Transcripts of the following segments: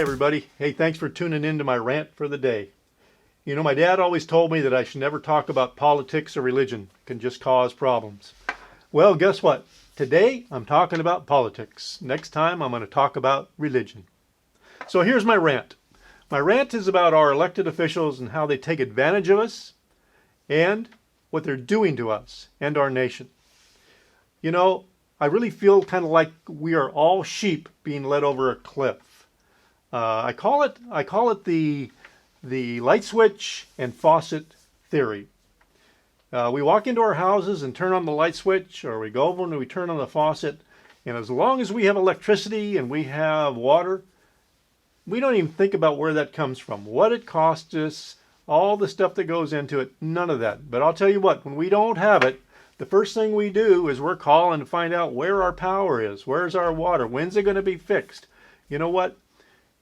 everybody. Hey, thanks for tuning in to my rant for the day. You know, my dad always told me that I should never talk about politics or religion. It can just cause problems. Well, guess what? Today, I'm talking about politics. Next time, I'm going to talk about religion. So here's my rant. My rant is about our elected officials and how they take advantage of us and what they're doing to us and our nation. You know, I really feel kind of like we are all sheep being led over a cliff. I call it the light switch and faucet theory. We walk into our houses and turn on the light switch, or we go over and we turn on the faucet, and as long as we have electricity and we have water, we don't even think about where that comes from, what it costs us, all the stuff that goes into it, none of that. But I'll tell you what, when we don't have it, the first thing we do is we're calling to find out where our power is, where's our water, when's it going to be fixed. You know what?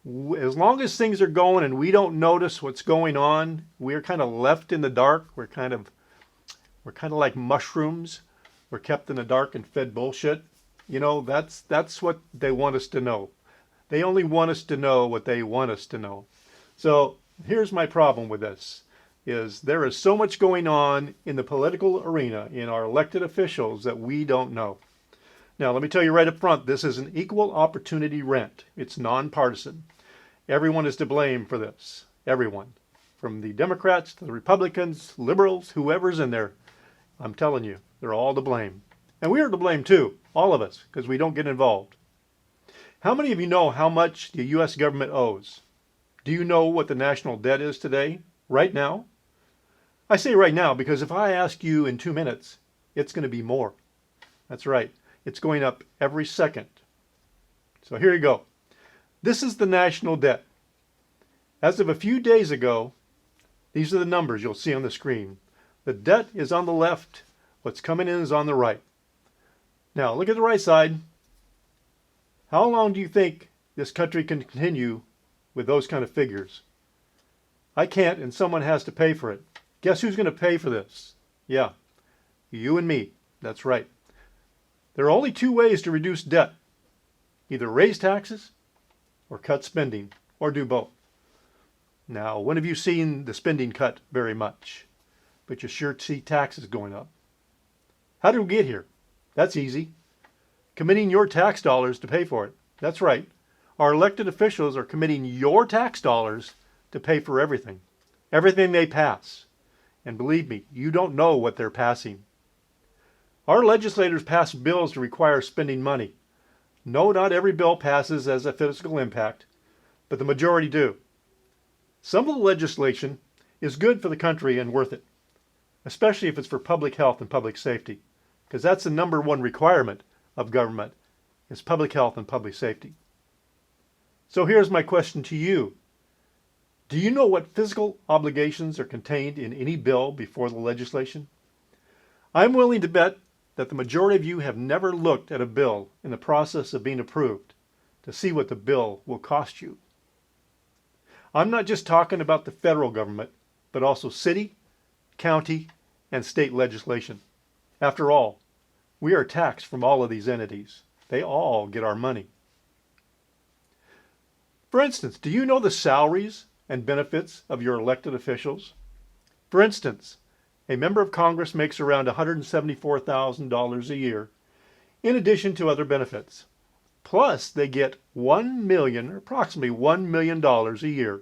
As long as things are going and we don't notice what's going on, we're kind of left in the dark. We're kind of like mushrooms. We're kept in the dark and fed bullshit. You know, that's what they want us to know. They only want us to know what they want us to know. So here's my problem with this, is there is so much going on in the political arena, in our elected officials, that we don't know. Now, let me tell you right up front, this is an equal opportunity rant. It's nonpartisan. Everyone is to blame for this. Everyone. From the Democrats to the Republicans, liberals, whoever's in there. I'm telling you, they're all to blame. And we are to blame too, all of us, because we don't get involved. How many of you know how much the U.S. government owes? Do you know what the national debt is today, right now? I say right now because if I ask you in 2 minutes, it's going to be more. That's right. It's going up every second. So here you go. This is the national debt. As of a few days ago, these are the numbers you'll see on the screen. The debt is on the left. What's coming in is on the right. Now, look at the right side. How long do you think this country can continue with those kind of figures? I can't, and someone has to pay for it. Guess who's going to pay for this? Yeah, you and me. That's right. There are only two ways to reduce debt. Either raise taxes or cut spending, or do both. Now, when have you seen the spending cut very much? But you sure see taxes going up. How did we get here? That's easy. Committing your tax dollars to pay for it. That's right. Our elected officials are committing your tax dollars to pay for everything. Everything they pass. And believe me, you don't know what they're passing. Our legislators pass bills to require spending money. No, not every bill passes as a fiscal impact, but the majority do. Some of the legislation is good for the country and worth it, especially if it's for public health and public safety, because that's the number one requirement of government, is public health and public safety. So here's my question to you. Do you know what fiscal obligations are contained in any bill before the legislation? I'm willing to bet that the majority of you have never looked at a bill in the process of being approved to see what the bill will cost you. I'm not just talking about the federal government, but also city, county, and state legislation. After all, we are taxed from all of these entities. They all get our money. For instance, do you know the salaries and benefits of your elected officials? For instance, a member of Congress makes around $174,000 a year, in addition to other benefits. Plus, they get $1 million, or approximately $1 million a year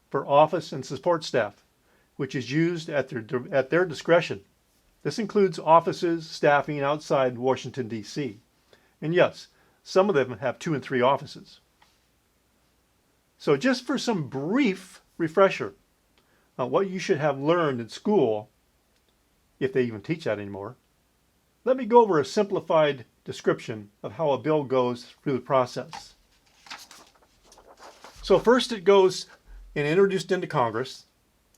for office and support staff, which is used at their discretion. This includes offices, staffing outside Washington, D.C. And yes, some of them have 2 and 3 offices. So just for some brief refresher on what you should have learned in school, if they even teach that anymore, let me go over a simplified description of how a bill goes through the process. So first it goes and introduced into Congress.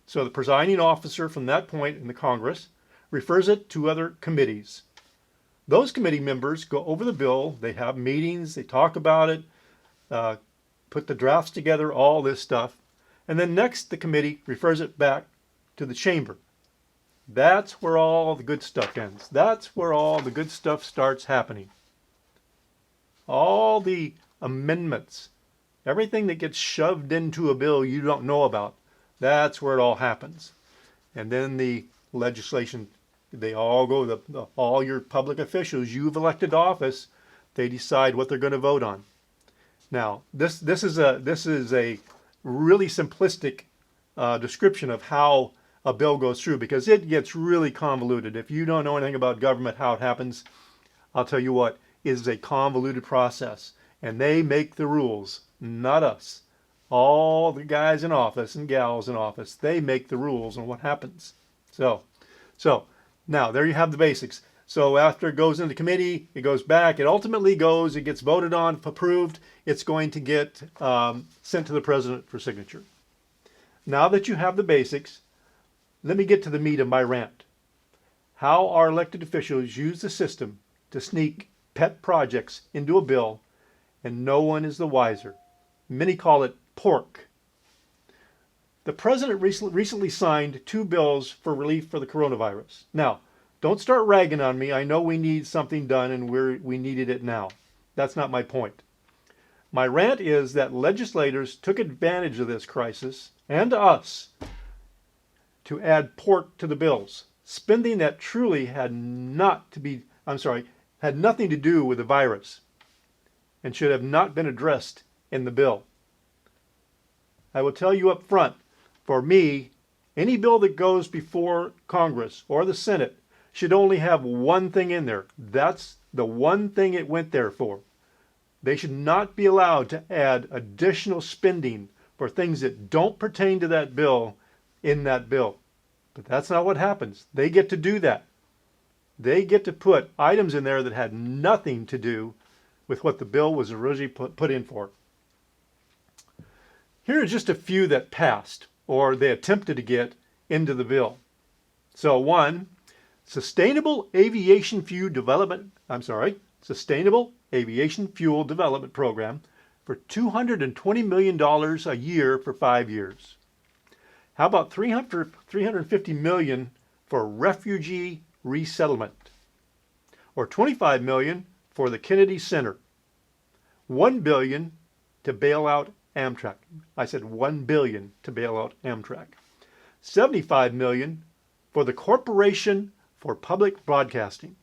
So the presiding officer from that point in the Congress refers it to other committees. Those committee members go over the bill, they have meetings, they talk about it, put the drafts together, all this stuff. And then next the committee refers it back to the chamber. That's where all the good stuff ends. That's where all the good stuff starts happening. All the amendments Everything that gets shoved into a bill you don't know about, that's where it all happens. And then the legislation, they all go, all your public officials you've elected to office, they decide what they're going to vote on. Now, this is a really simplistic description of how a bill goes through, because it gets really convoluted. If you don't know anything about government, how it happens, I'll tell you what, it is a convoluted process. And they make the rules, not us. All the guys in office and gals in office, they make the rules on what happens. So now there you have the basics. So after it goes into committee, it goes back, it gets voted on, approved, it's going to get sent to the president for signature. Now that you have the basics, let me get to the meat of my rant. How our elected officials use the system to sneak pet projects into a bill, and no one is the wiser. Many call it pork. The president recently signed 2 bills for relief for the coronavirus. Now, don't start ragging on me. I know we need something done and we needed it now. That's not my point. My rant is that legislators took advantage of this crisis, and us, to add pork to the bills. Spending that truly had nothing to do with the virus and should have not been addressed in the bill. I will tell you up front, for me, any bill that goes before Congress or the Senate should only have one thing in there. That's the one thing it went there for. They should not be allowed to add additional spending for things that don't pertain to that bill in that bill. But that's not what happens. They get to do that. They get to put items in there that had nothing to do with what the bill was originally put in for. Here are just a few that passed, or they attempted to get into the bill. So one, Sustainable Aviation Fuel Development Program for $220 million a year for 5 years. How about $350 million for refugee resettlement? Or $25 million for the Kennedy Center? $1 billion to bail out Amtrak. I said $1 billion to bail out Amtrak. $75 million for the Corporation for Public Broadcasting.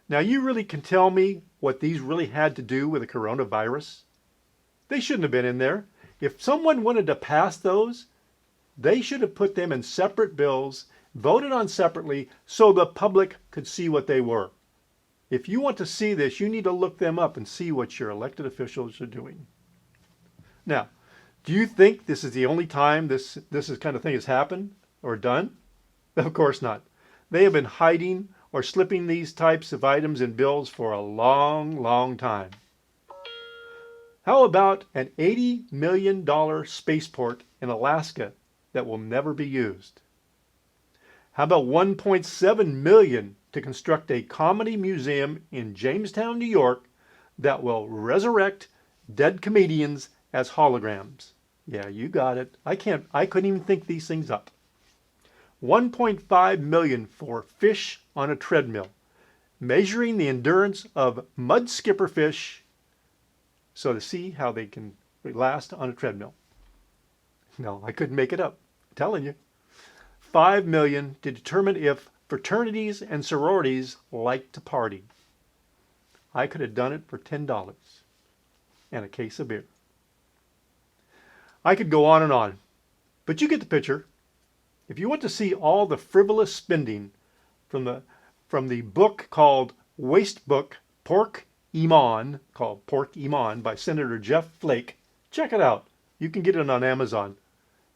Now you really can tell me what these really had to do with the coronavirus? They shouldn't have been in there. If someone wanted to pass those, they should have put them in separate bills, voted on separately, so the public could see what they were. If you want to see this, you need to look them up and see what your elected officials are doing. Now, do you think this is the only time this kind of thing has happened or done? Of course not. They have been hiding or slipping these types of items in bills for a long, long time. How about an $80 million spaceport in Alaska that will never be used? How about $1.7 million to construct a comedy museum in Jamestown, New York that will resurrect dead comedians as holograms? Yeah, you got it. I couldn't even think these things up. $1.5 million for fish on a treadmill, measuring the endurance of mud skipper fish so to see how they can last on a treadmill. No, I couldn't make it up. I'm telling you. $5 million to determine if fraternities and sororities like to party. I could have done it for $10 and a case of beer. I could go on, but you get the picture. If you want to see all the frivolous spending from the book called Waste Book, Pork Iman, called Pork Iman by Senator Jeff Flake, check it out. You can get it on Amazon.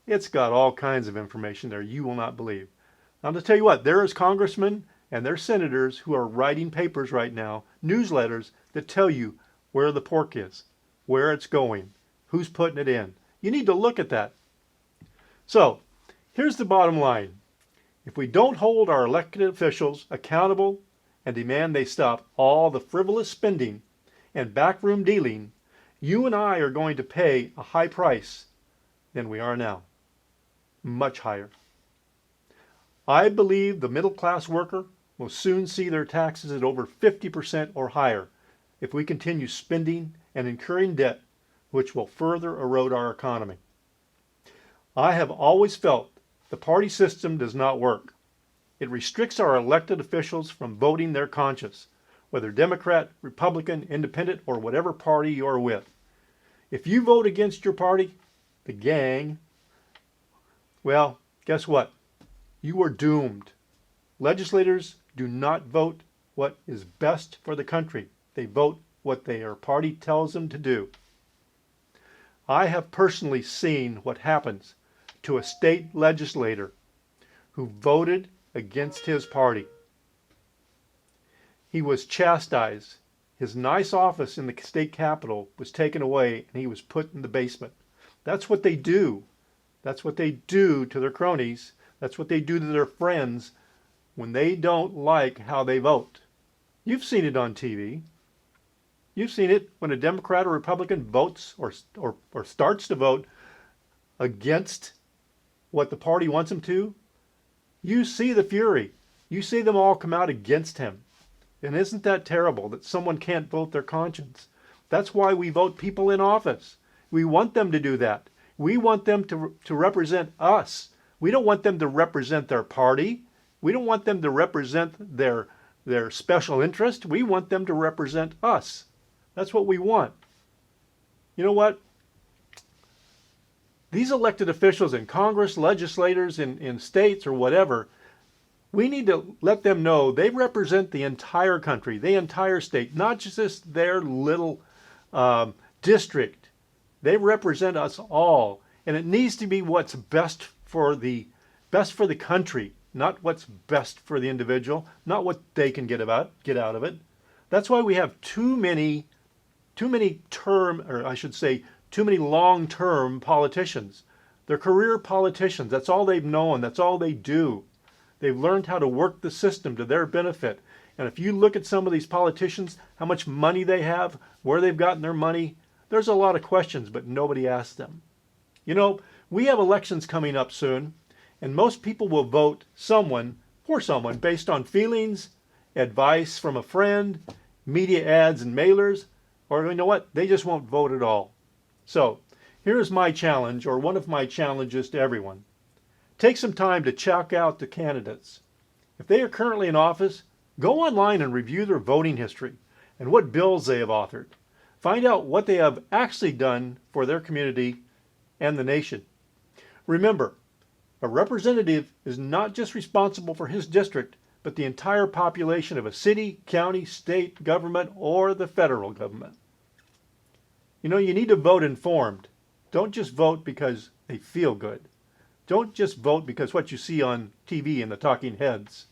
It's got all kinds of information there you will not believe. Now, to tell you what, there is congressmen and there's senators who are writing papers right now, newsletters that tell you where the pork is, where it's going, who's putting it in. You need to look at that. So, here's the bottom line. If we don't hold our elected officials accountable and demand they stop all the frivolous spending and backroom dealing, you and I are going to pay a high price than we are now. Much higher. I believe the middle-class worker will soon see their taxes at over 50% or higher if we continue spending and incurring debt which will further erode our economy. I have always felt the party system does not work. It restricts our elected officials from voting their conscience, whether Democrat, Republican, Independent, or whatever party you're with. If you vote against your party, the gang, well, guess what? You are doomed. Legislators do not vote what is best for the country. They vote what their party tells them to do. I have personally seen what happens to a state legislator who voted against his party. He was chastised. His nice office in the state capitol was taken away and he was put in the basement. That's what they do. That's what they do to their cronies. That's what they do to their friends when they don't like how they vote. You've seen it on TV. You've seen it when a Democrat or Republican votes or starts to vote against what the party wants him to. You see the fury. You see them all come out against him. And isn't that terrible that someone can't vote their conscience? That's why we vote people in office. We want them to do that. We want them to represent us. We don't want them to represent their party. We don't want them to represent their special interest. We want them to represent us. That's what we want. You know what? These elected officials in Congress, legislators in states or whatever, we need to let them know they represent the entire country, the entire state, not just their little district. They represent us all. And it needs to be what's best for the country, not what's best for the individual, not what they can get out of it. That's why we have too many long-term politicians. They're career politicians. That's all they've known. That's all they do. They've learned how to work the system to their benefit. And if you look at some of these politicians, how much money they have, where they've gotten their money, there's a lot of questions, but nobody asks them. You know, we have elections coming up soon, and most people will vote for someone based on feelings, advice from a friend, media ads and mailers, or you know what? They just won't vote at all. So here's my challenge, or one of my challenges to everyone. Take some time to check out the candidates. If they are currently in office, go online and review their voting history and what bills they have authored. Find out what they have actually done for their community and the nation. Remember, a representative is not just responsible for his district, but the entire population of a city, county, state government, or the federal government. You know, you need to vote informed. Don't just vote because they feel good. Don't just vote because what you see on TV and the talking heads.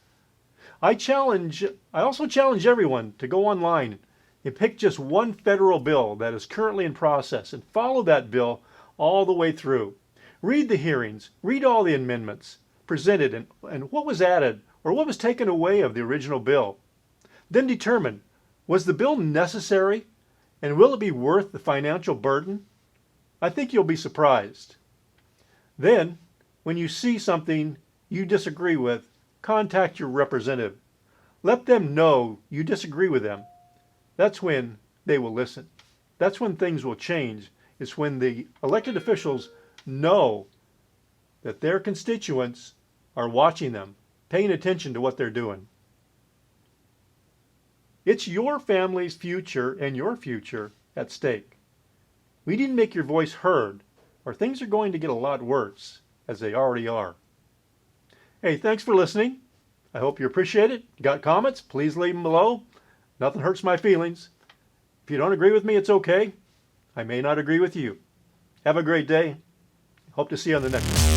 I also challenge everyone to go online and pick just one federal bill that is currently in process and follow that bill all the way through. Read the hearings, read all the amendments presented and what was added or what was taken away of the original bill. Then determine, was the bill necessary and will it be worth the financial burden? I think you'll be surprised. Then, when you see something you disagree with, contact your representative. Let them know you disagree with them. That's when they will listen. That's when things will change. It's when the elected officials know that their constituents are watching them, paying attention to what they're doing. It's your family's future and your future at stake. We didn't make your voice heard, or things are going to get a lot worse, as they already are. Hey, thanks for listening. I hope you appreciate it. Got comments? Please leave them below. Nothing hurts my feelings. If you don't agree with me, it's okay. I may not agree with you. Have a great day. Hope to see you on the next one.